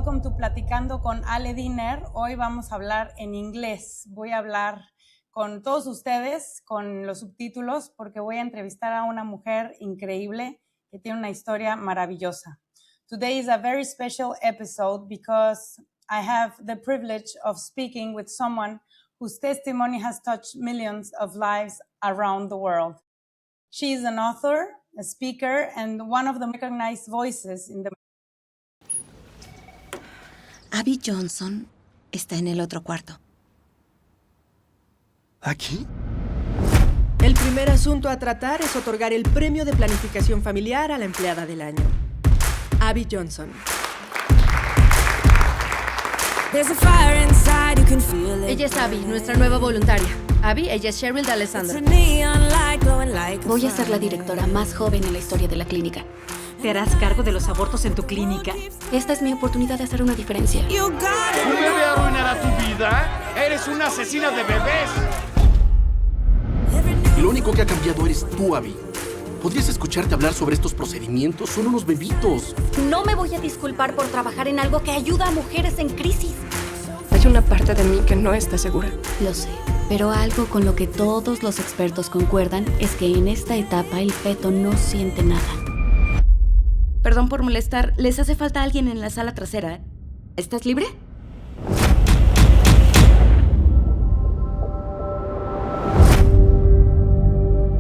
welcome to Platicando con Ale Diener. Hoy vamos a hablar en inglés. Voy a hablar con todos ustedes, con los subtítulos, porque voy a entrevistar a una mujer increíble que tiene una historia maravillosa. Today is a very special episode because I have the privilege of speaking with someone whose testimony has touched millions of lives around the world. She is an author, a speaker, and one of the recognized voices in the... Abby Johnson está en el otro cuarto. ¿Aquí? El primer asunto a tratar es otorgar el premio de planificación familiar a la empleada del año. Abby Johnson. Ella es Abby, nuestra nueva voluntaria. Abby, ella es Cheryl de Alessandro. Voy a ser la directora más joven en la historia de la clínica. ¿Te harás cargo de los abortos en tu clínica? Esta es mi oportunidad de hacer una diferencia. ¿Un bebé arruinará tu vida? ¡Eres una asesina de bebés! Lo único que ha cambiado eres tú, Abby. ¿Podrías escucharte hablar sobre estos procedimientos? Son unos bebitos. No me voy a disculpar por trabajar en algo que ayuda a mujeres en crisis. Hay una parte de mí que no está segura. Lo sé, pero algo con lo que todos los expertos concuerdan es que en esta etapa el feto no siente nada. Perdón por molestar, ¿les hace falta alguien en la sala trasera? ¿Estás libre?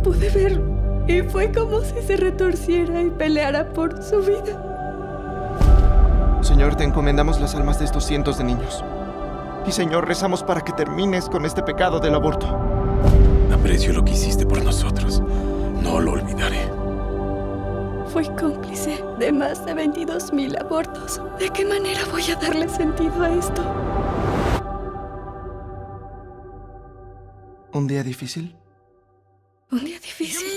Pude ver y fue como si se retorciera y peleara por su vida. Señor, te encomendamos las almas de estos cientos de niños. Y Señor, rezamos para que termines con este pecado del aborto. Aprecio lo que hiciste por nosotros. No lo olvidaré. Fui cómplice de más de 22,000 abortos. ¿De qué manera voy a darle sentido a esto? ¿Un día difícil? Un día difícil.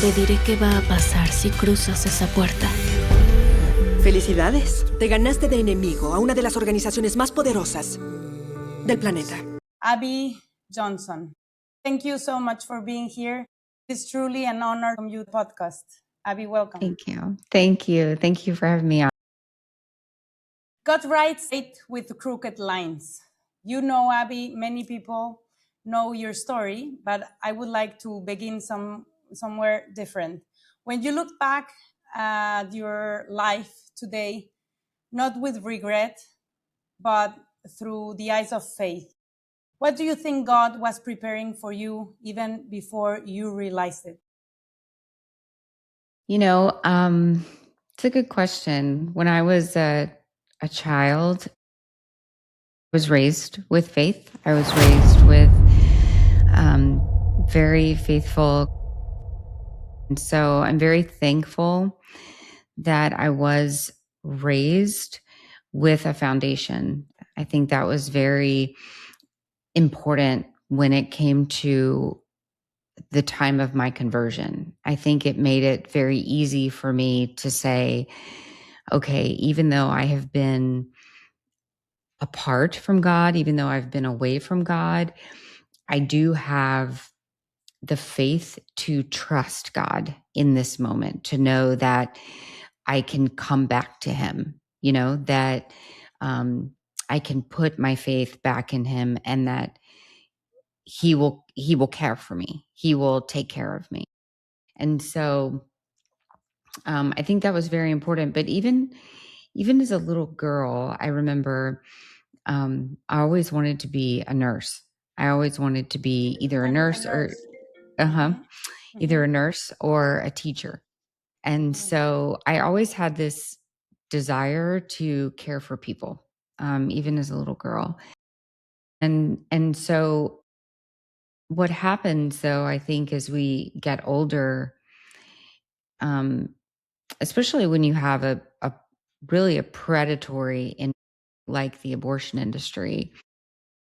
Te diré qué va a pasar si cruzas esa puerta. Felicidades. Te ganaste de enemigo a una de las organizaciones más poderosas del planeta. Abby Johnson. Thank you so much for being here. It's truly an honor from you podcast. Abby, welcome. Thank you. Thank you. Thank you for having me on. God writes it with crooked lines. You know, Abby, many people know your story, but I would like to begin somewhere different. When you look back at your life today, not with regret, but through the eyes of faith, what do you think God was preparing for you even before you realized it? You know, it's a good question. When I was a child, I was raised with faith. I was raised with very faithful. And so I'm very thankful that I was raised with a foundation. I think that was very important when it came to the time of my conversion. I think it made it very easy for me to say, okay, even though I have been apart from God, even though I've been away from God, I do have the faith to trust God in this moment, to know that I can come back to him, you know, that I can put my faith back in him and that he will care for me. He will take care of me. And so I think that was very important. But even as a little girl, I remember I always wanted to be a nurse. I always wanted to be either a nurse or either a nurse or a teacher. And so I always had this desire to care for people, even as a little girl. And so what happens, though, I think, as we get older, especially when you have a really a predatory in like the abortion industry,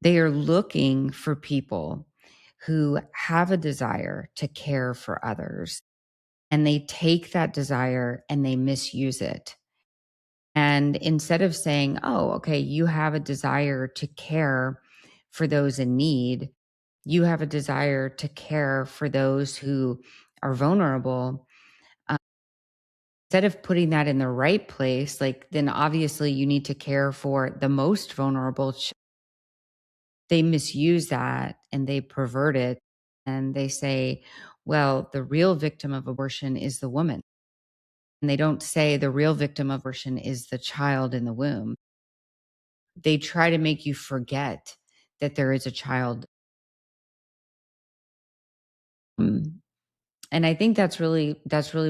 they are looking for people who have a desire to care for others. And they take that desire and they misuse it. And instead of saying, oh, okay, you have a desire to care for those in need, you have a desire to care for those who are vulnerable, instead of putting that in the right place, like, then obviously you need to care for the most vulnerable. They misuse that and they pervert it. And they say, well, the real victim of abortion is the woman. And they don't say the real victim of abortion is the child in the womb. They try to make you forget that there is a child. Mm. And I think that's really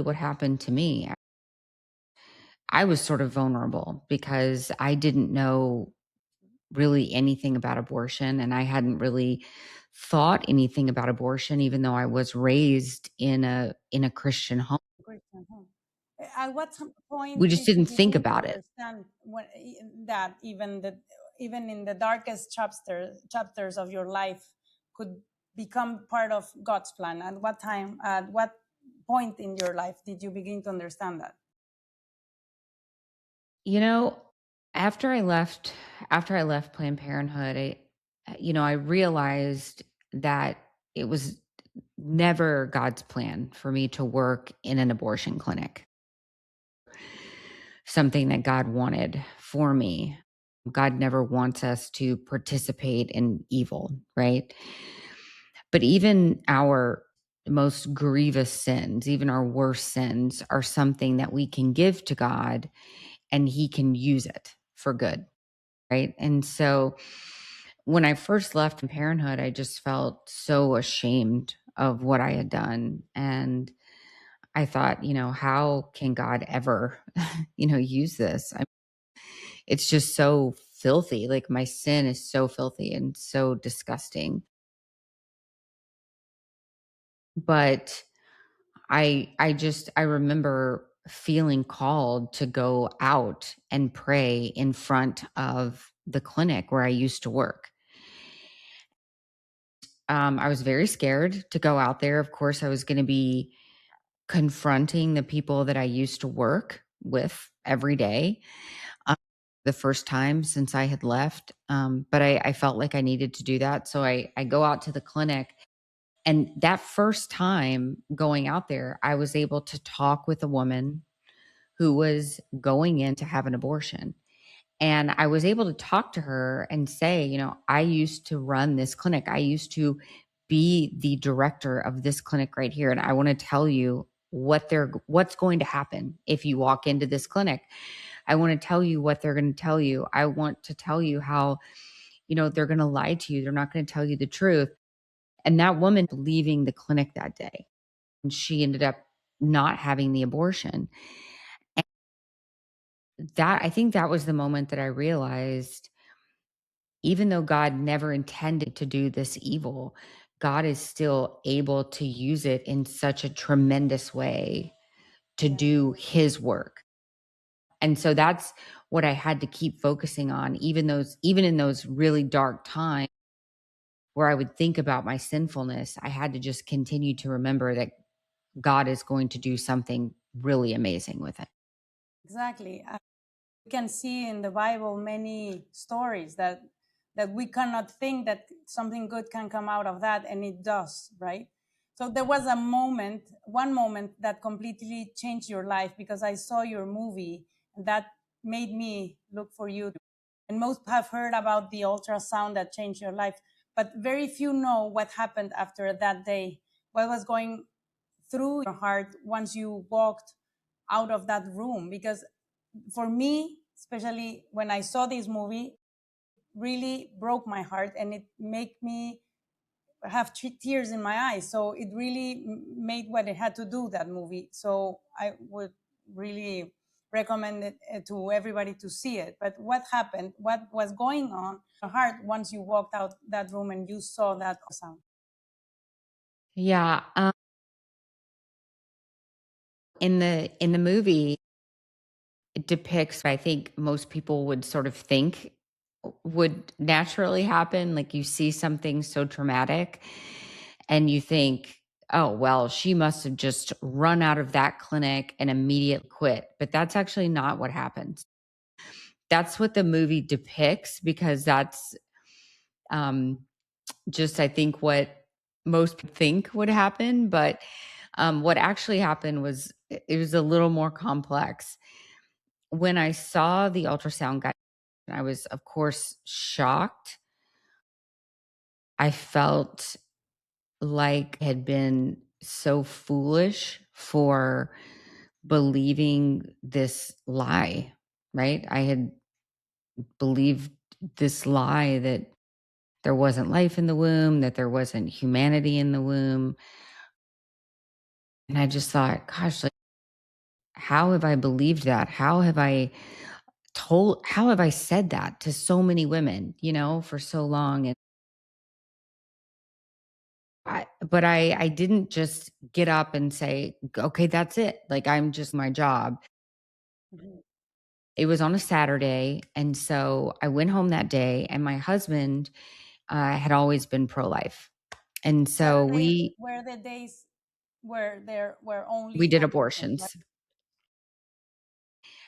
what happened to me. I was sort of vulnerable because I didn't know really anything about abortion, and I hadn't really thought anything about abortion, even though I was raised in a Christian home. Christian home. At what point We just did you didn't think begin to about it. understand that even in the darkest chapters of your life could become part of God's plan? At what time? At what point in your life did you begin to understand that? You know, after I left Planned Parenthood, I realized that it was never God's plan for me to work in an abortion clinic. Something that God wanted for me. God never wants us to participate in evil, right? But even our most grievous sins, even our worst sins, are something that we can give to God and He can use it for good, right? And so when I first left parenthood, I just felt so ashamed of what I had done. And I thought, how can God ever, use this? It's just so filthy. Like, my sin is so filthy and so disgusting. But I remember feeling called to go out and pray in front of the clinic where I used to work. I was very scared to go out there. Of course, I was going to be confronting the people that I used to work with every day. The first time since I had left. But I felt like I needed to do that. So I go out to the clinic. And that first time going out there, I was able to talk with a woman who was going in to have an abortion. And I was able to talk to her and say, I used to run this clinic. I used to be the director of this clinic right here. And I want to tell you what's going to happen if you walk into this clinic. I want to tell you what they're going to tell you. I want to tell you how, they're going to lie to you. They're not going to tell you the truth. And that woman leaving the clinic that day, and she ended up not having the abortion. And I think that was the moment that I realized, even though God never intended to do this evil, God is still able to use it in such a tremendous way to do His work. And so that's what I had to keep focusing on, even in those really dark times where I would think about my sinfulness. I had to just continue to remember that God is going to do something really amazing with it. Exactly. We can see in the Bible many stories that we cannot think that something good can come out of that, and it does, right? So there was one moment that completely changed your life, because I saw your movie and that made me look for you. And most have heard about the ultrasound that changed your life, but very few know what happened after that day. What was going through your heart once you walked out of that room? Because for me, especially when I saw this movie, really broke my heart, and it made me have tears in my eyes. So it really made what it had to do, that movie. So I would really recommend it to everybody to see it. But what happened? What was going on in your heart once you walked out that room and you saw that sound? Yeah. In the movie, it depicts, I think most people would sort of think would naturally happen. Like, you see something so traumatic and you think, oh, well, she must have just run out of that clinic and immediately quit. But that's actually not what happens. That's what the movie depicts, because that's just, I think, what most people think would happen. But What actually happened was it was a little more complex. When I saw the ultrasound guide, I was, of course, shocked. I felt like I had been so foolish for believing this lie, right? I had believed this lie that there wasn't life in the womb, that there wasn't humanity in the womb. And I just thought, gosh, like, how have I believed that? How have I said that to so many women, for so long? And I didn't just get up and say, okay, that's it. Like, I'm just my job. Mhm. It was on a Saturday. And so I went home that day, and my husband had always been pro-life. And so Saturdays were the days where there were only we did abortions, right? abortions.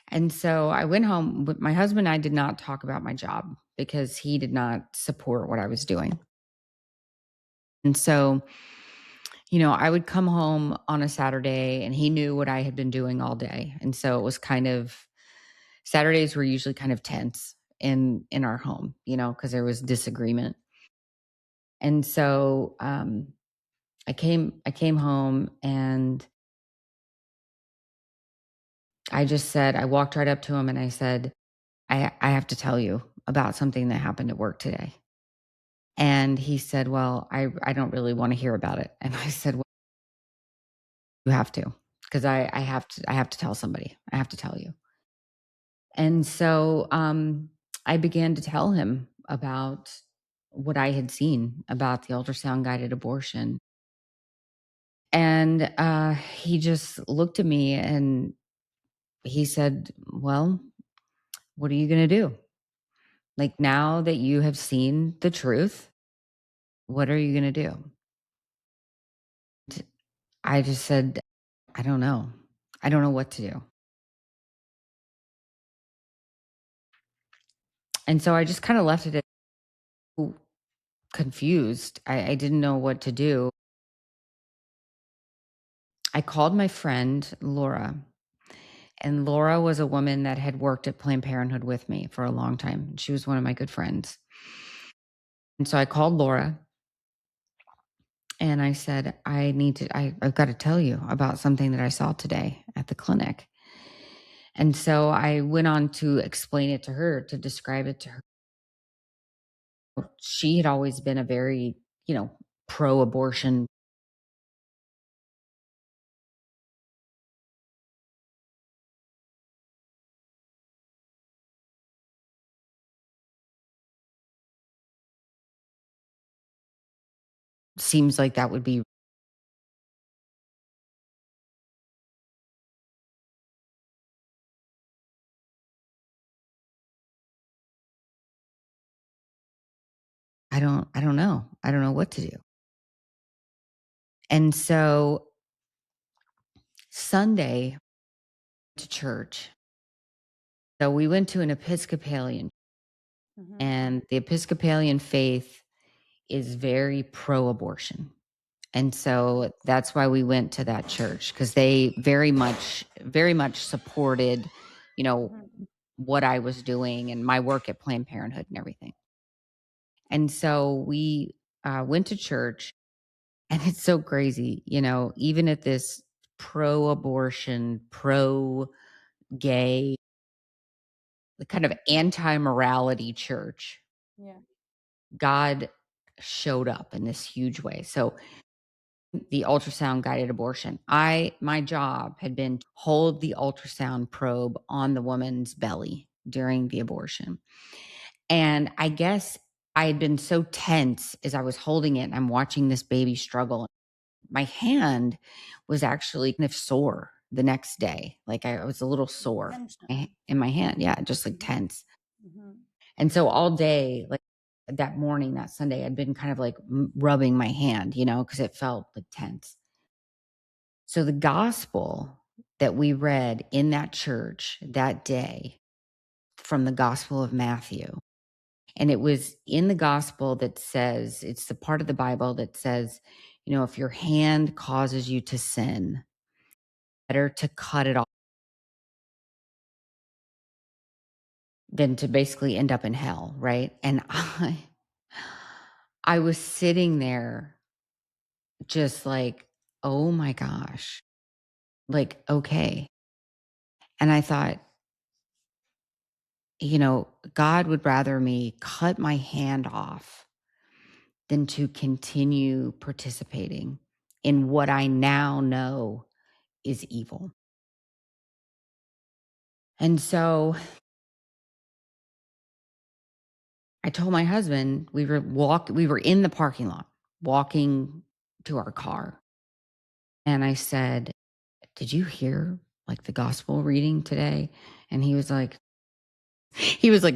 And so I went home. With my husband, I did not talk about my job because he did not support what I was doing. And so, I would come home on a Saturday, and he knew what I had been doing all day. And so it was Saturdays were usually kind of tense in our home, because there was disagreement. And so I came home, and I walked right up to him and I said, I have to tell you about something that happened at work today. And he said, well, I don't really want to hear about it. And I said, well, you have to, because I have to tell somebody. I have to tell you. And so I began to tell him about what I had seen about the ultrasound guided abortion. And he just looked at me and he said, well, what are you going to do? Like, now that you have seen the truth, what are you going to do? I just said, I don't know. I don't know what to do. And so I just kind of left it confused. I didn't know what to do. I called my friend, Laura. And Laura was a woman that had worked at Planned Parenthood with me for a long time. She was one of my good friends. And so I called Laura and I said, I've got to tell you about something that I saw today at the clinic. And so I went on to explain it to her, to describe it to her. She had always been a very, pro-abortion. Seems like that would be, I don't know. I don't know what to do. And so Sunday to church. So we went to an Episcopalian, and the Episcopalian faith is very pro-abortion. And so that's why we went to that church, because they very much supported, what I was doing and my work at Planned Parenthood and everything. And so we went to church, and it's so crazy, even at this pro-abortion, pro-gay, the kind of anti-morality church, Yeah. God showed up in this huge way. So the ultrasound guided abortion, my job had been to hold the ultrasound probe on the woman's belly during the abortion. And I guess I had been so tense as I was holding it and I'm watching this baby struggle. My hand was actually kind of sore the next day. Like, I was a little sore in my hand. Yeah, just like tense. And so all day, like that morning, that Sunday, I'd been kind of like rubbing my hand, because it felt like tense. So the gospel that we read in that church that day from the Gospel of Matthew, and it was in the gospel that says, it's the part of the Bible that says, if your hand causes you to sin, better to cut it off than to basically end up in hell, right? And I was sitting there just like, oh my gosh, like, okay. And I thought, God would rather me cut my hand off than to continue participating in what I now know is evil. And so I told my husband, we were in the parking lot walking to our car. And I said, did you hear like the gospel reading today? And he was like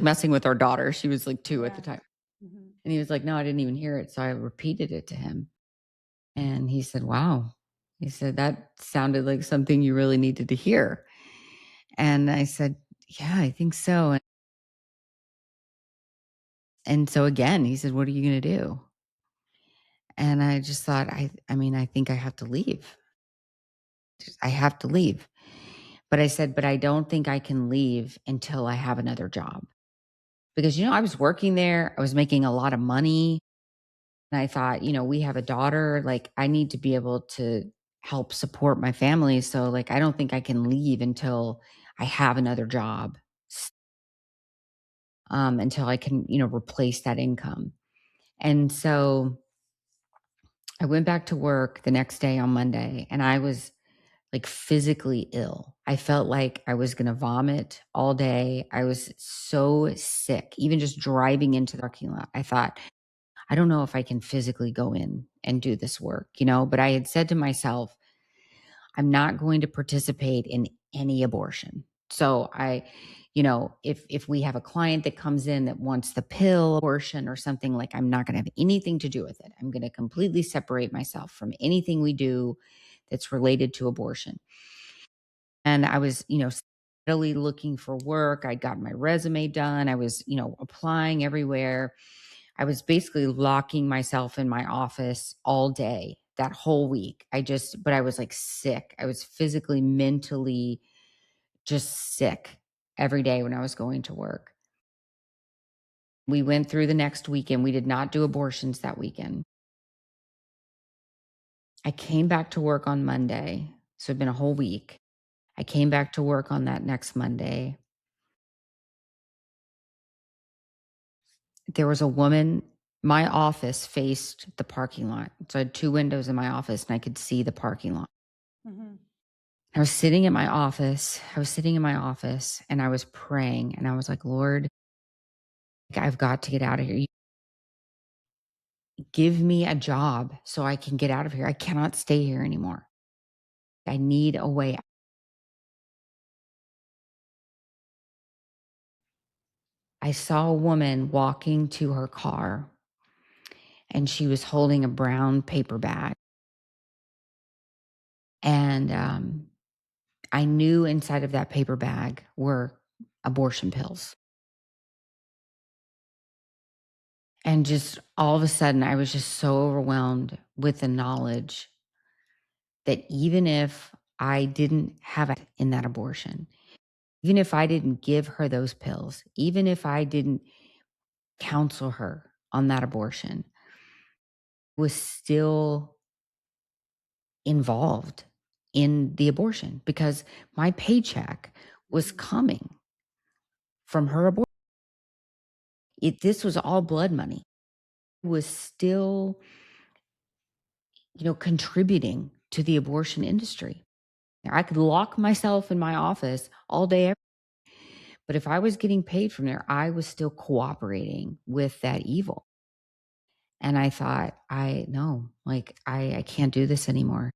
messing with our daughter. She was like 2 at the time. Mhm. And he was like, no, I didn't even hear it. So I repeated it to him. And he said, wow. He said, that sounded like something you really needed to hear. And I said, yeah, I think so. And so again, he said, what are you going to do? And I just thought, I think I have to leave. I have to leave. But I said, but I don't think I can leave until I have another job. Because, I was working there. I was making a lot of money. And I thought, we have a daughter. Like, I need to be able to help support my family. So, like, I don't think I can leave until I have another job, until I can, replace that income. And so I went back to work the next day on Monday, and I was like physically ill. I felt like I was going to vomit all day. I was so sick, even just driving into the parking lot. I thought, I don't know if I can physically go in and do this work, but I had said to myself, I'm not going to participate in any abortion. So if we have a client that comes in that wants the pill abortion or something, like, I'm not going to have anything to do with it. I'm going to completely separate myself from anything we do that's related to abortion. And I was, steadily looking for work. I got my resume done. I was, applying everywhere. I was basically locking myself in my office all day that whole week. But I was like sick. I was physically, mentally just sick every day when I was going to work. We went through the next weekend. We did not do abortions that weekend. I came back to work on Monday. So it'd been a whole week. I came back to work on that next Monday. There was a woman, my office faced the parking lot. So I had 2 windows in my office and I could see the parking lot. Mhm. I was sitting in my office. And I was praying and I was like, Lord, I've got to get out of here. Give me a job so I can get out of here. I cannot stay here anymore. I need a way out. I saw a woman walking to her car and she was holding a brown paper bag. And I knew inside of that paper bag were abortion pills. And just all of a sudden, I was just so overwhelmed with the knowledge that even if I didn't have it in that abortion, even if I didn't give her those pills, even if I didn't counsel her on that abortion, was still involved in the abortion because my paycheck was coming from her abortion. This was all blood money. It was still, contributing to the abortion industry. I could lock myself in my office all day, but if I was getting paid from there, I was still cooperating with that evil. And I thought, I can't do this anymore.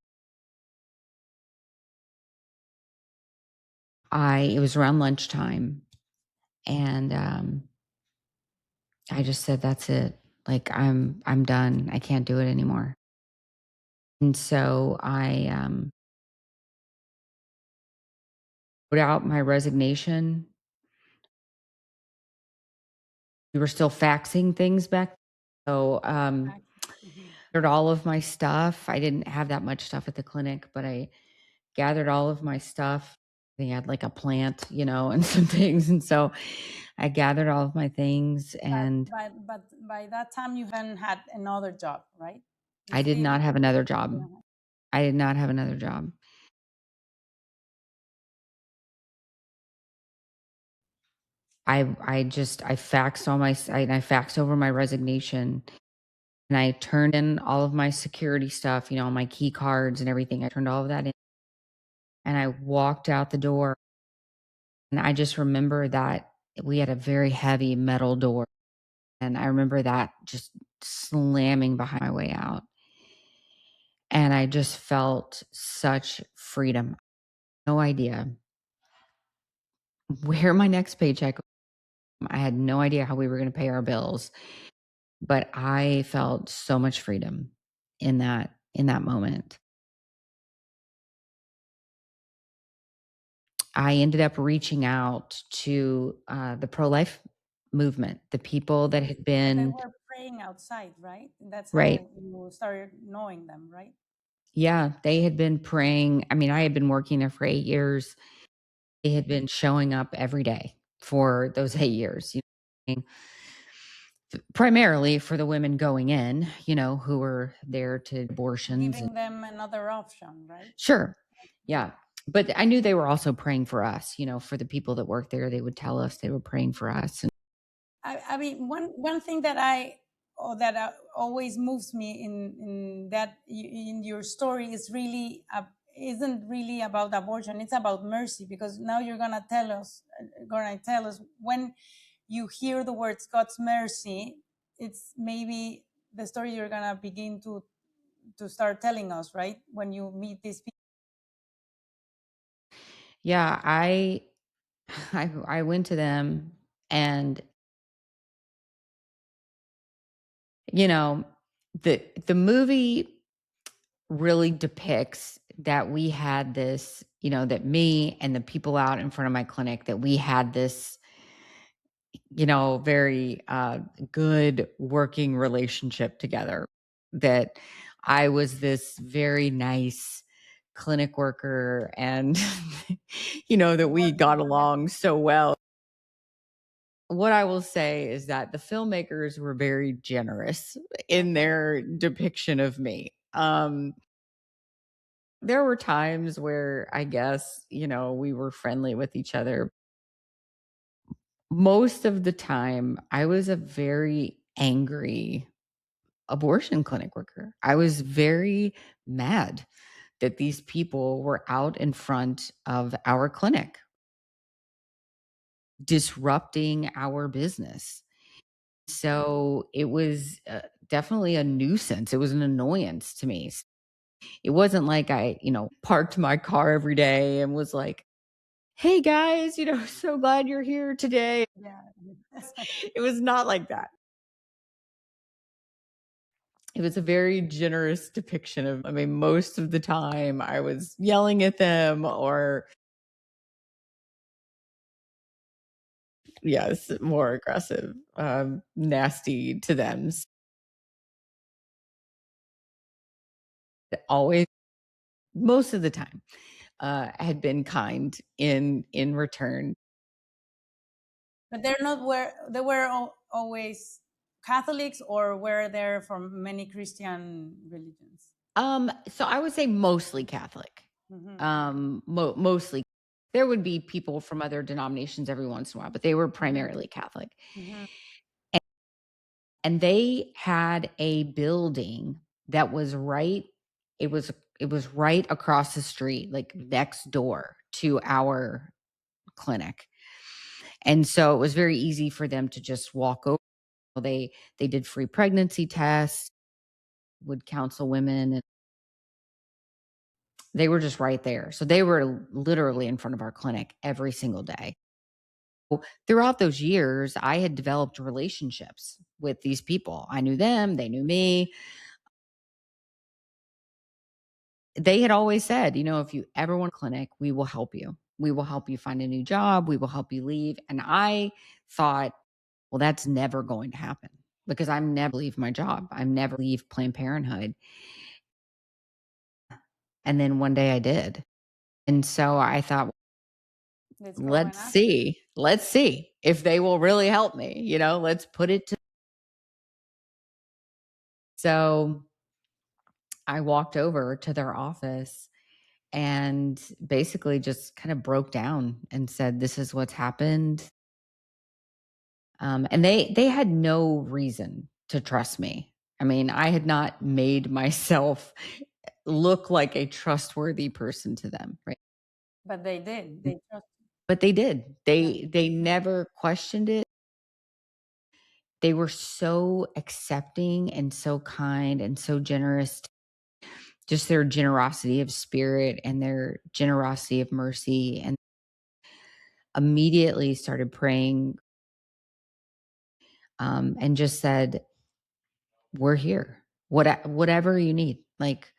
It was around lunchtime and I just said, that's it. Like, I'm done. I can't do it anymore. And so I wrote out my resignation. We were still faxing things back. So gathered all of my stuff. I didn't have that much stuff at the clinic, but I gathered all of my stuff. They had like a plant, and some things. And so I gathered all of my things, and But by that time you hadn't had another job, right? I did not have another job. Yeah. I did not have another job. I faxed over my resignation, and I turned in all of my security stuff, my key cards and everything. I turned all of that in, and I walked out the door, and I just remember that we had a very heavy metal door, and I remember that just slamming behind my way out. And I just felt such freedom. No idea where my next paycheck. I had no idea how we were going to pay our bills, but I felt so much freedom in that moment. I ended up reaching out to the pro-life movement, the people that had They been were praying outside, right? That's right. how you started knowing them, right? Yeah, they had been praying. I mean, I had been working there for 8 years. They had been showing up every day for those 8 years, primarily for the women going in, who were there to abortions. Giving them another option, right? Sure. Yeah. But I knew they were also praying for us, for the people that worked there. They would tell us they were praying for us. And I mean, one thing that always moves me in your story is really isn't really about abortion. It's about mercy, because now you're gonna tell us when you hear the words God's mercy, it's maybe the story you're gonna begin to start telling us, right? When you meet these people. yeah, I went to them, and the movie really depicts that we had this, that me and the people out in front of my clinic, that we had this, very good working relationship together, that I was this very nice clinic worker, and, that we got along so well. What I will say is that the filmmakers were very generous in their depiction of me. There were times where I guess, we were friendly with each other. Most of the time, I was a very angry abortion clinic worker. I was very mad that these people were out in front of our clinic, disrupting our business. So it was definitely a nuisance. It was an annoyance to me. It wasn't like I, parked my car every day and was like, hey guys, so glad you're here today. Yeah. It was not like that. It was a very generous depiction of, most of the time I was yelling at them, or yes, more aggressive, nasty to them. Always, most of the time, had been kind in return. But they were always Catholics, or were there from many Christian religions? So I would say mostly Catholic. Mostly. There would be people from other denominations every once in a while, but they were primarily Catholic. And they had a building that was right. It was right across the street, like next door to our clinic. And so it was very easy for them to just walk over. They did free pregnancy tests, would counsel women, and they were just right there. So they were literally in front of our clinic every single day. Throughout those years, I had developed relationships with these people. I knew them, they knew me. They had always said, if you ever want a clinic, we will help you. We will help you find a new job. We will help you leave. And I thought, well, that's never going to happen. because I'm never leave my job. I'm never leave Planned Parenthood. And then one day I did. And so I thought, let's see if they will really help me. Let's put it to. So I walked over to their office and basically just kind of broke down and said, this is what's happened. And they had no reason to trust me. I mean, I had not made myself look like a trustworthy person to them, right? But they did. They trusted. But they did. They never questioned it. They were so accepting and so kind and so generous. Just their generosity of spirit and their generosity of mercy, and immediately started praying, and just said, we're here. Whatever you need, like,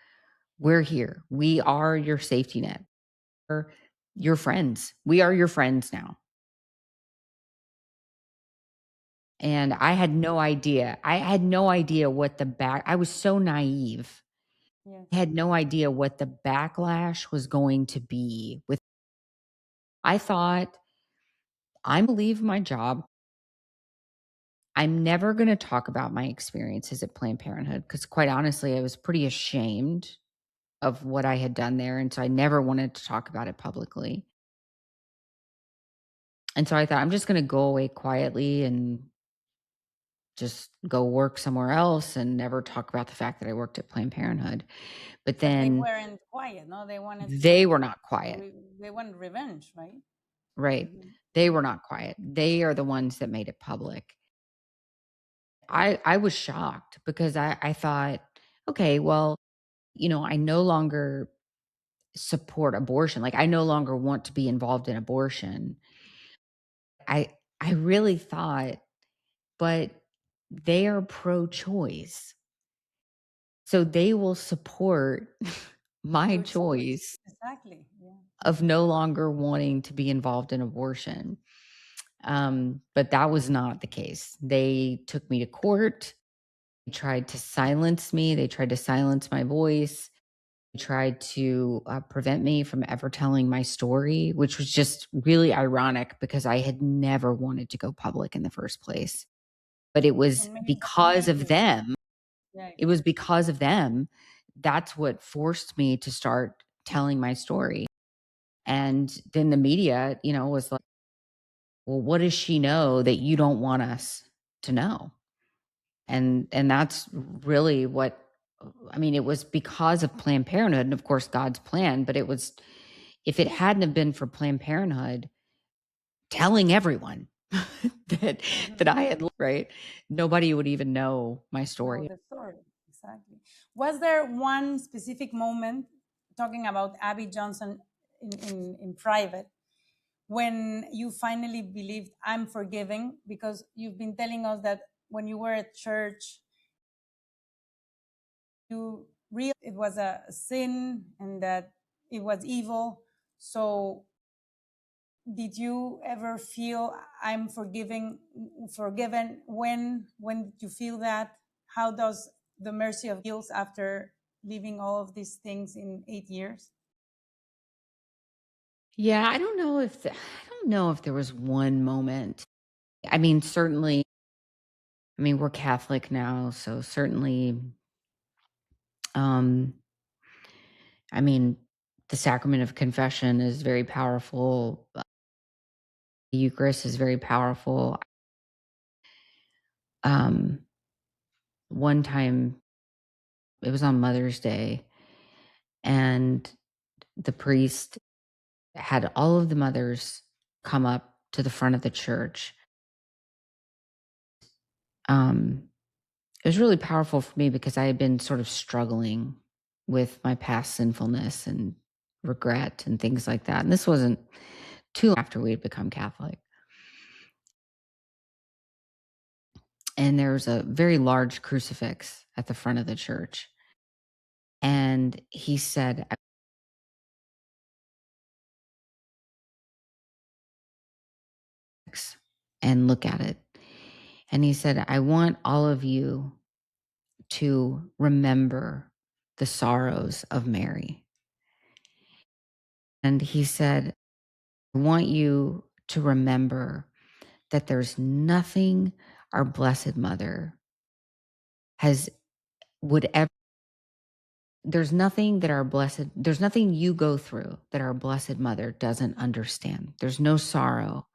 we're here. We are your safety net. We're your friends. We are your friends now. And I had no idea. I was so naive. Yes. I had no idea what the backlash was going to be. I thought, I'm going to leave my job. I'm never going to talk about my experiences at Planned Parenthood because, quite honestly, I was pretty ashamed of what I had done there. And so I never wanted to talk about it publicly. And so I thought, I'm just going to go away quietly and just go work somewhere else and never talk about the fact that I worked at Planned Parenthood. But then they weren't quiet, no? They were not quiet. They wanted revenge, right? Right. Mm-hmm. They were not quiet. They are the ones that made it public. I was shocked because I thought, okay, well, I no longer support abortion. Like, I no longer want to be involved in abortion. I really thought, but they are pro-choice. So they will support my choice Exactly. Yeah. of no longer wanting to be involved in abortion. But that was not the case. They took me to court. They tried to silence me. They tried to silence my voice. They tried to prevent me from ever telling my story, which was just really ironic because I had never wanted to go public in the first place. But it was because of them. Yeah. It was because of them. That's what forced me to start telling my story. And then the media, was like, well, what does she know that you don't want us to know? And that's really what, I mean, it was because of Planned Parenthood and, of course, God's plan. But it was, if it hadn't have been for Planned Parenthood telling everyone that I had, right, nobody would even know my story. The story, exactly. Was there one specific moment, talking about Abby Johnson in private, when you finally believed, I'm forgiving? Because you've been telling us that when you were at church, you realized it was a sin and that it was evil. So did you ever feel, I'm forgiven? When did you feel that? How does the mercy of heals after living all of these things in 8 years? Yeah, I don't know if there was one moment. I mean, certainly, we're Catholic now, so certainly, the sacrament of confession is very powerful. The Eucharist is very powerful. One time, it was on Mother's Day, and the priest had all of the mothers come up to the front of the church. It was really powerful for me because I had been sort of struggling with my past sinfulness and regret and things like that. And this wasn't too long after we had become Catholic. And there was a very large crucifix at the front of the church. And he said, and look at it. And he said, I want all of you to remember the sorrows of Mary. And he said, I want you to remember that there's nothing our Blessed Mother would ever, there's nothing there's nothing you go through that our Blessed Mother doesn't understand. There's no sorrow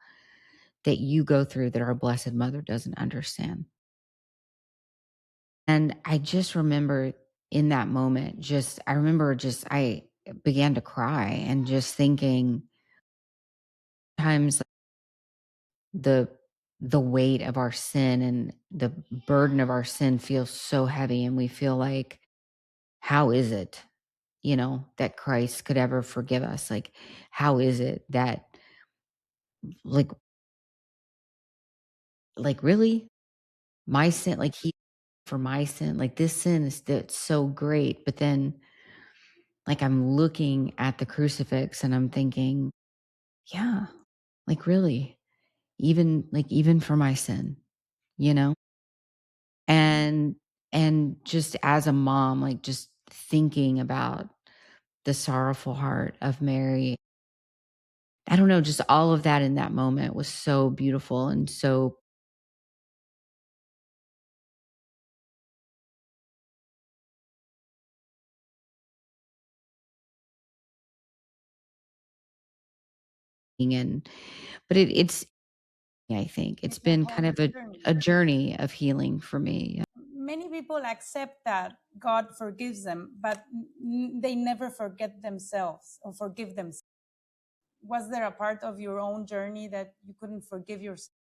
that you go through that our Blessed Mother doesn't understand. And I just remember in that moment, I began to cry and just thinking times the weight of our sin and the burden of our sin feels so heavy, and we feel like, how is it, that Christ could ever forgive us? Like, how is it that, like, really, my sin, like he for my sin, like this sin is that's so great, but then like I'm looking at the crucifix and I'm thinking, yeah, like really, even for my sin, you know? And just as a mom, like just thinking about the sorrowful heart of Mary, I don't know, just all of that in that moment was so beautiful and so and but it's I think it's It's a been kind whole of journey. a journey of healing for me. Many people accept that God forgives them, but they never forget themselves or forgive themselves. Was there a part of your own journey that you couldn't forgive yourself?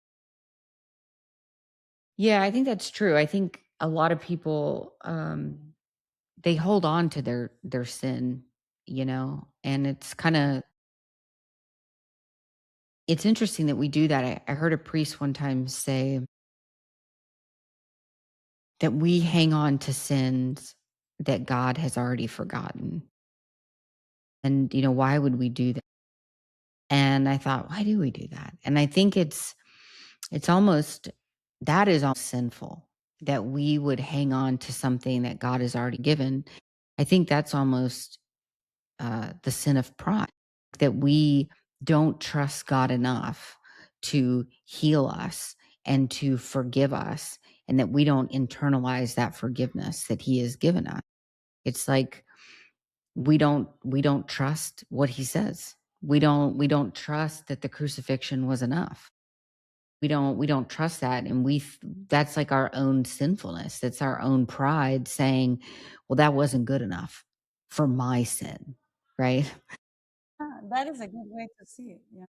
Yeah, I think that's true. I think a lot of people they hold on to their sin, and it's interesting that we do that. I heard a priest one time say that we hang on to sins that God has already forgotten. And why would we do that? And I thought, why do we do that? And I think it's almost that is almost sinful that we would hang on to something that God has already given. I think that's almost the sin of pride, that we don't trust God enough to heal us and to forgive us, and that we don't internalize that forgiveness that He has given us. It's like we don't trust what He says. We don't trust that the crucifixion was enough. We don't trust that, and that's like our own sinfulness. That's our own pride saying, well, that wasn't good enough for my sin, right? That is a good way to see it. Yeah.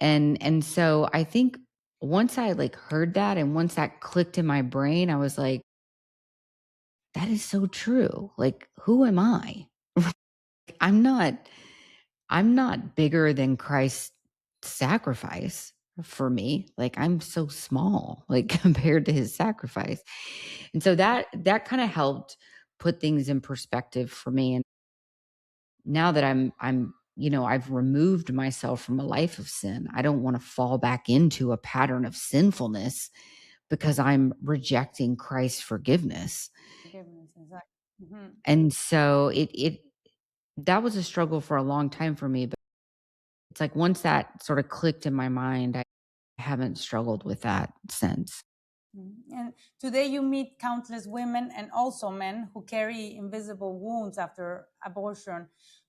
And so I think once I like heard that and once that clicked in my brain, I was like, that is so true. Like, who am I? I'm not I'm not bigger than Christ's sacrifice for me. Like, I'm so small, like compared to his sacrifice. And so that kind of helped put things in perspective for me. And now that I've removed myself from a life of sin, I don't want to fall back into a pattern of sinfulness because I'm rejecting Christ's forgiveness. Forgiveness, exactly. Mhm. And so it that was a struggle for a long time for me, but it's like once that sort of clicked in my mind, I haven't struggled with that since. And today you meet countless women and also men who carry invisible wounds after abortion.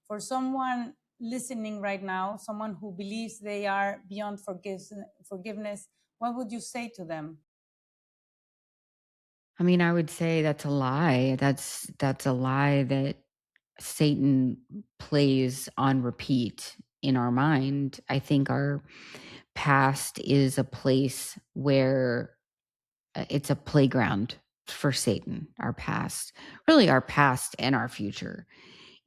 For someone listening right now, someone who believes they are beyond forgiveness, what would you say to them? I mean, I would say that's a lie. That's a lie that Satan plays on repeat in our mind. I think our past is a place where it's a playground for Satan. Our past, really, our past and our future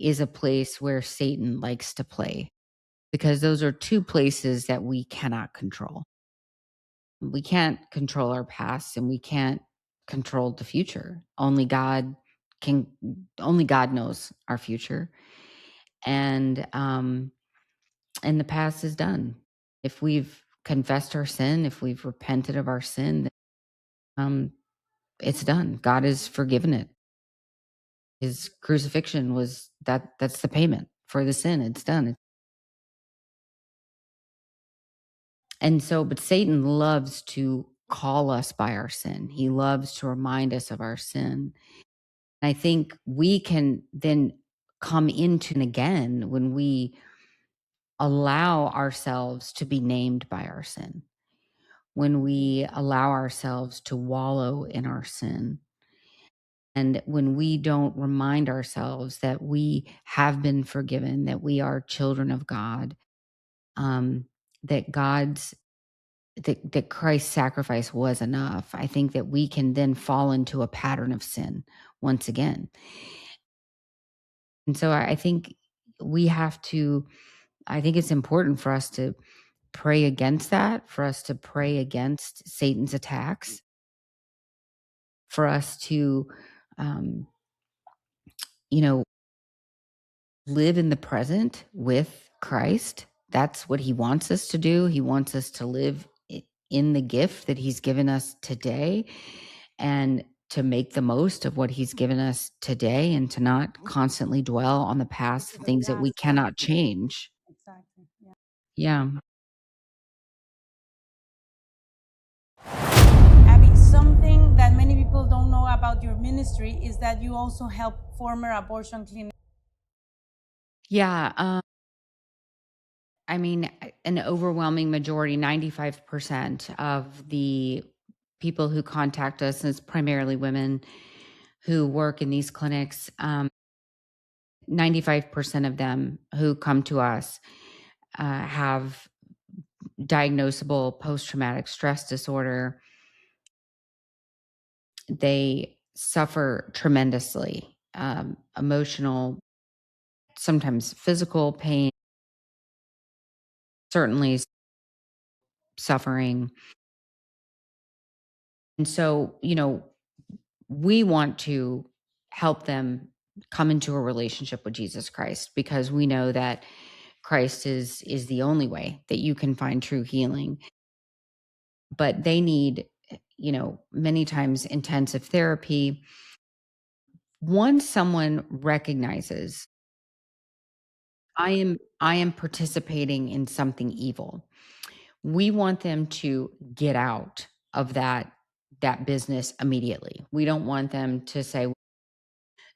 is a place where Satan likes to play, because those are two places that we cannot control. We can't control our past and we can't control the future. Can, only God knows our future. And and the past is done. If we've confessed our sin, if we've repented of our sin, it's done. God has forgiven it. His crucifixion was that's the payment for the sin. It's done. And so, but Satan loves to call us by our sin. He loves to remind us of our sin. And I think we can then come into and again when we allow ourselves to be named by our sin, when we allow ourselves to wallow in our sin, and when we don't remind ourselves that we have been forgiven, that we are children of God, um, that God's that Christ's sacrifice was enough, I think that we can then fall into a pattern of sin once again. And so I think we have to, I think it's important for us to pray against that, for us to pray against Satan's attacks, for us to, um, live in the present with Christ. That's what he wants us to do. He wants us to live in the gift that he's given us today and to make the most of what he's given us today and to not constantly dwell on the past, things that we cannot change. Exactly. Yeah. Yeah. Abby, something that many people don't know about your ministry is that you also help former abortion clinics. Yeah. I mean, an overwhelming majority, 95% of the people who contact us, and it's primarily women who work in these clinics, 95% of them who come to us have diagnosable post-traumatic stress disorder. They suffer tremendously, emotional, sometimes physical pain, certainly suffering. And so, we want to help them come into a relationship with Jesus Christ because we know that Christ is the only way that you can find true healing. But they need, many times intensive therapy. Once someone recognizes I am participating in something evil, we want them to get out of that business immediately. We don't want them to say,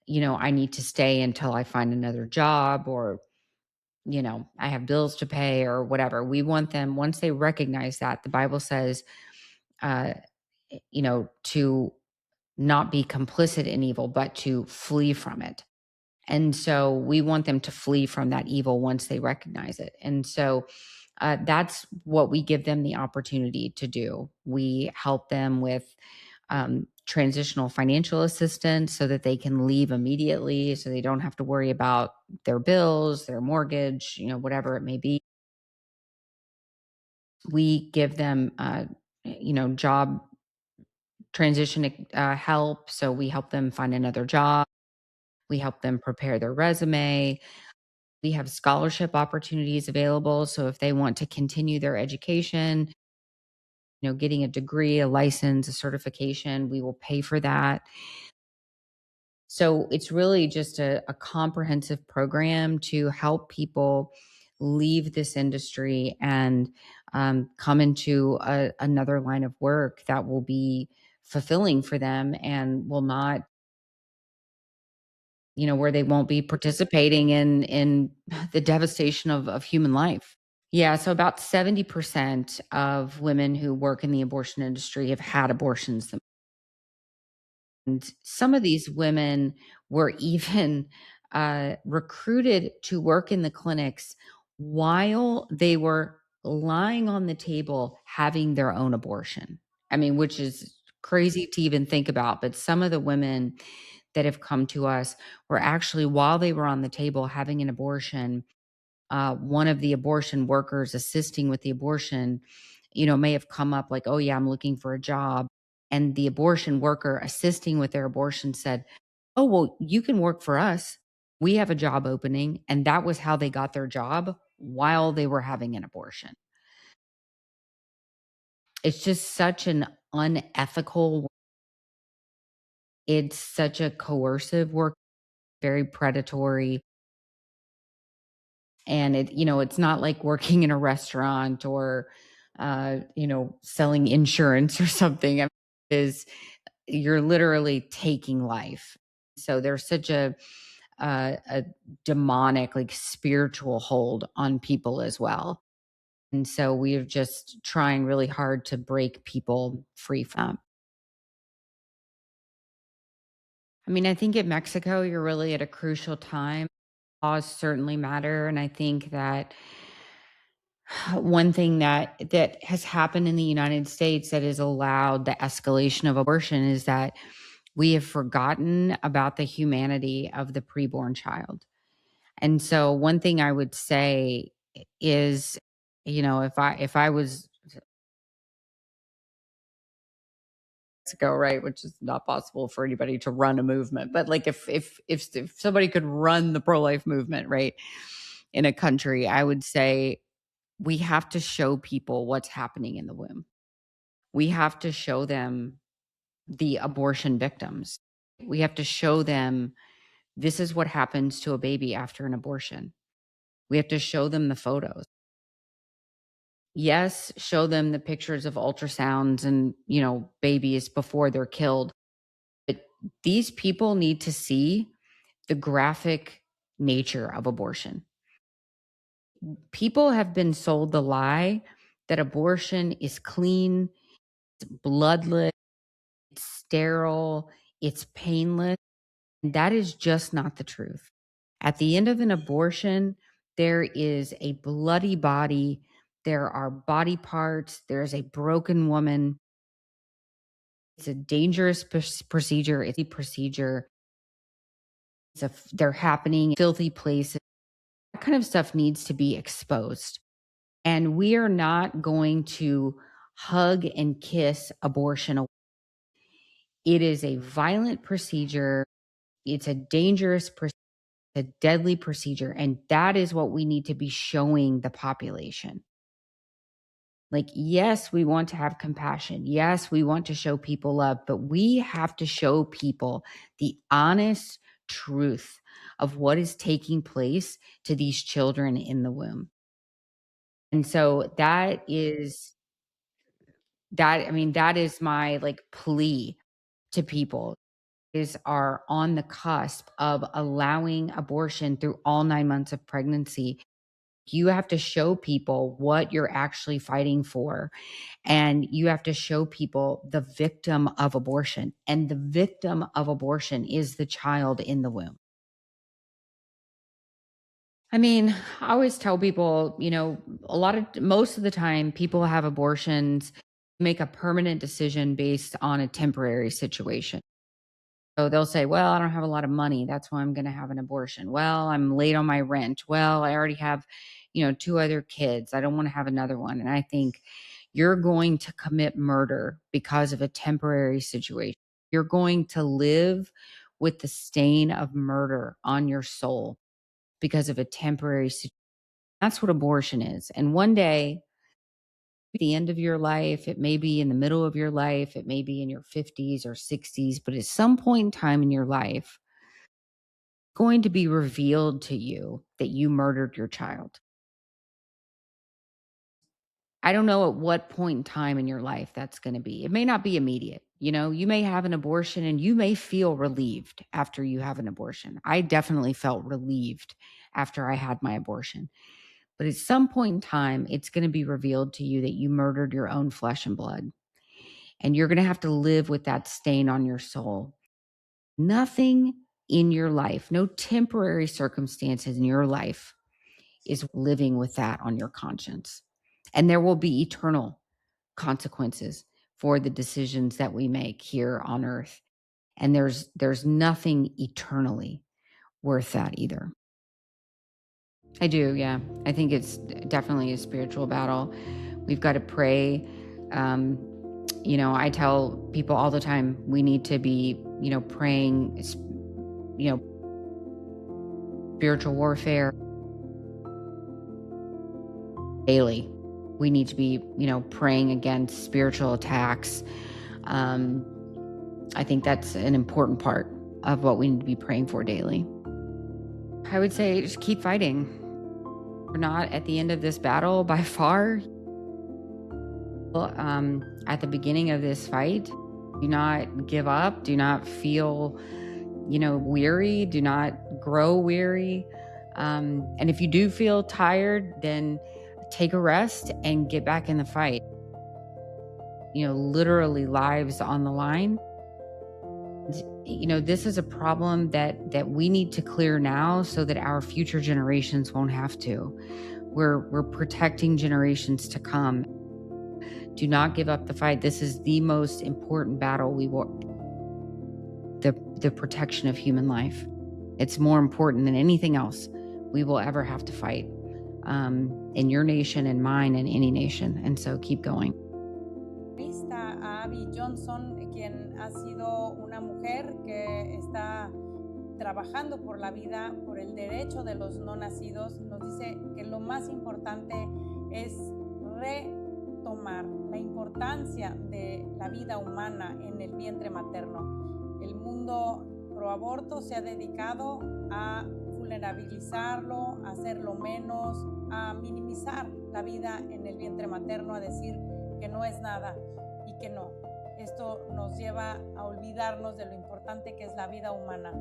I need to stay until I find another job or, I have bills to pay or whatever. We want them, once they recognize that, the Bible says, to not be complicit in evil, but to flee from it. And so we want them to flee from that evil once they recognize it. And so that's what we give them the opportunity to do. We help them with transitional financial assistance so that they can leave immediately, so they don't have to worry about their bills, their mortgage, whatever it may be. We give them, job transition help. So we help them find another job. We help them prepare their resume. We have scholarship opportunities available. So if they want to continue their education, getting a degree, a license, a certification, we will pay for that. So it's really just a comprehensive program to help people leave this industry and come into another line of work that will be fulfilling for them and will not, where they won't be participating in the devastation of human life. Yeah, so about 70% of women who work in the abortion industry have had abortions. And some of these women were even recruited to work in the clinics while they were lying on the table having their own abortion. I mean, which is crazy to even think about. But some of the women that have come to us were actually, while they were on the table having an abortion, one of the abortion workers assisting with the abortion, may have come up like, oh, yeah, I'm looking for a job. And the abortion worker assisting with their abortion said, oh, well, you can work for us. We have a job opening. And that was how they got their job while they were having an abortion. It's just such an unethical. It's such a coercive work, very predatory. And it's not like working in a restaurant or, selling insurance or something. I mean, you're literally taking life. So there's such a demonic, like spiritual hold on people as well. And so we're just trying really hard to break people free from. I mean, I think in Mexico, you're really at a crucial time. Laws certainly matter. And I think that one thing that has happened in the United States that has allowed the escalation of abortion is that we have forgotten about the humanity of the preborn child. And so one thing I would say is, if I was to go right, which is not possible for anybody to run a movement, but like if somebody could run the pro-life movement, right, in a country, I would say we have to show people what's happening in the womb. We have to show them the abortion victims. We have to show them this is what happens to a baby after an abortion. We have to show them the photos. Yes, show them the pictures of ultrasounds and, babies before they're killed. But these people need to see the graphic nature of abortion. People have been sold the lie that abortion is clean, it's bloodless, it's sterile, it's painless. And that is just not the truth. At the end of an abortion, there is a bloody body, there are body parts, there's a broken woman. It's a dangerous procedure. It's a procedure. They're happening in filthy places. That kind of stuff needs to be exposed. And we are not going to hug and kiss abortion away. It is a violent procedure. It's a dangerous procedure, a deadly procedure. And that is what we need to be showing the population. Like, yes, we want to have compassion. Yes, we want to show people love, but we have to show people the honest truth of what is taking place to these children in the womb. And so that is my like plea to people is are on the cusp of allowing abortion through all 9 months of pregnancy. You have to show people what you're actually fighting for. And you have to show people the victim of abortion. And the victim of abortion is the child in the womb. I mean, I always tell people, most of the time people have abortions, make a permanent decision based on a temporary situation. So they'll say, well, I don't have a lot of money. That's why I'm going to have an abortion. Well, I'm late on my rent. Well, I already have, 2 other kids. I don't want to have another one. And I think you're going to commit murder because of a temporary situation. You're going to live with the stain of murder on your soul because of a temporary situation. That's what abortion is. And one day, at the end of your life, it may be in the middle of your life, it may be in your 50s or 60s, but at some point in time in your life, it's going to be revealed to you that you murdered your child. I don't know at what point in time in your life that's going to be. It may not be immediate. You may have an abortion and you may feel relieved after you have an abortion. I definitely felt relieved after I had my abortion. But at some point in time, it's going to be revealed to you that you murdered your own flesh and blood. And you're going to have to live with that stain on your soul. Nothing in your life, no temporary circumstances in your life is living with that on your conscience. And there will be eternal consequences for the decisions that we make here on earth. And there's nothing eternally worth that either. I do, yeah. I think it's definitely a spiritual battle. We've got to pray. I tell people all the time, we need to be, praying, spiritual warfare daily. We need to be, praying against spiritual attacks I think that's an important part of what we need to be praying for daily. I would say just keep fighting. We're not at the end of this battle by far. At the beginning of this fight, do not give up. Do not feel, weary. Do not grow weary. And if you do feel tired, then take a rest and get back in the fight. Literally lives on the line. This is a problem that we need to clear now so that our future generations won't have to. We're protecting generations to come. Do not give up the fight. This is the most important battle the protection of human life. It's more important than anything else we will ever have to fight in your nation and mine and any nation. And so keep going. A Abby Johnson, quien ha sido una mujer que está trabajando por la vida, por el derecho de los no nacidos, nos dice que lo más importante es retomar la importancia de la vida humana en el vientre materno. El mundo pro aborto se ha dedicado a vulnerabilizarlo, a hacerlo menos, a minimizar la vida en el vientre materno, a decir que no es nada y que no. Esto nos lleva a olvidarnos de lo importante que es la vida humana.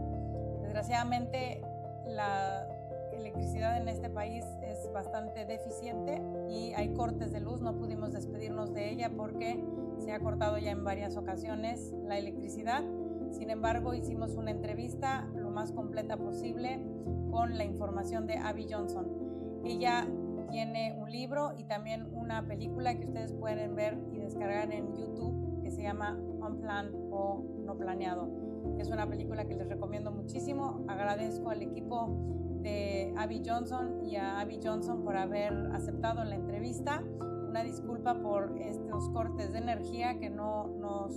Desgraciadamente, la electricidad en este país es bastante deficiente y hay cortes de luz. No pudimos despedirnos de ella porque se ha cortado ya en varias ocasiones la electricidad. Sin embargo, hicimos una entrevista lo más completa posible con la información de Abby Johnson. Ella tiene un libro y también una película que ustedes pueden ver y descargar en YouTube que se llama Unplanned o No Planeado. Es una película que les recomiendo muchísimo. Agradezco al equipo de Abby Johnson y a Abby Johnson por haber aceptado la entrevista. Una disculpa por estos cortes de energía que no nos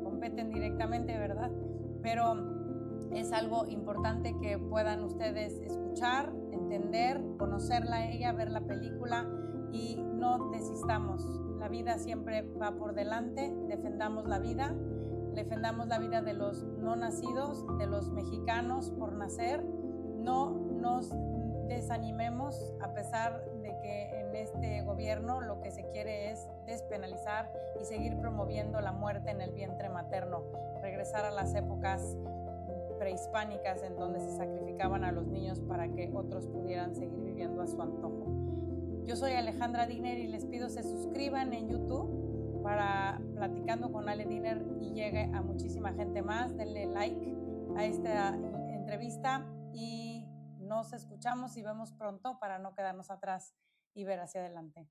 competen directamente, ¿verdad? Pero es algo importante que puedan ustedes escuchar, entender, conocerla a ella, ver la película y no desistamos. La vida siempre va por delante, defendamos la vida de los no nacidos, de los mexicanos por nacer. No nos desanimemos a pesar de que en este gobierno lo que se quiere es despenalizar y seguir promoviendo la muerte en el vientre materno, regresar a las épocas prehispánicas en donde se sacrificaban a los niños para que otros pudieran seguir viviendo a su antojo. Yo soy Alejandra Diener y les pido se suscriban en YouTube para Platicando con Ale Diener y llegue a muchísima gente más. Denle like a esta entrevista y nos escuchamos y vemos pronto para no quedarnos atrás y ver hacia adelante.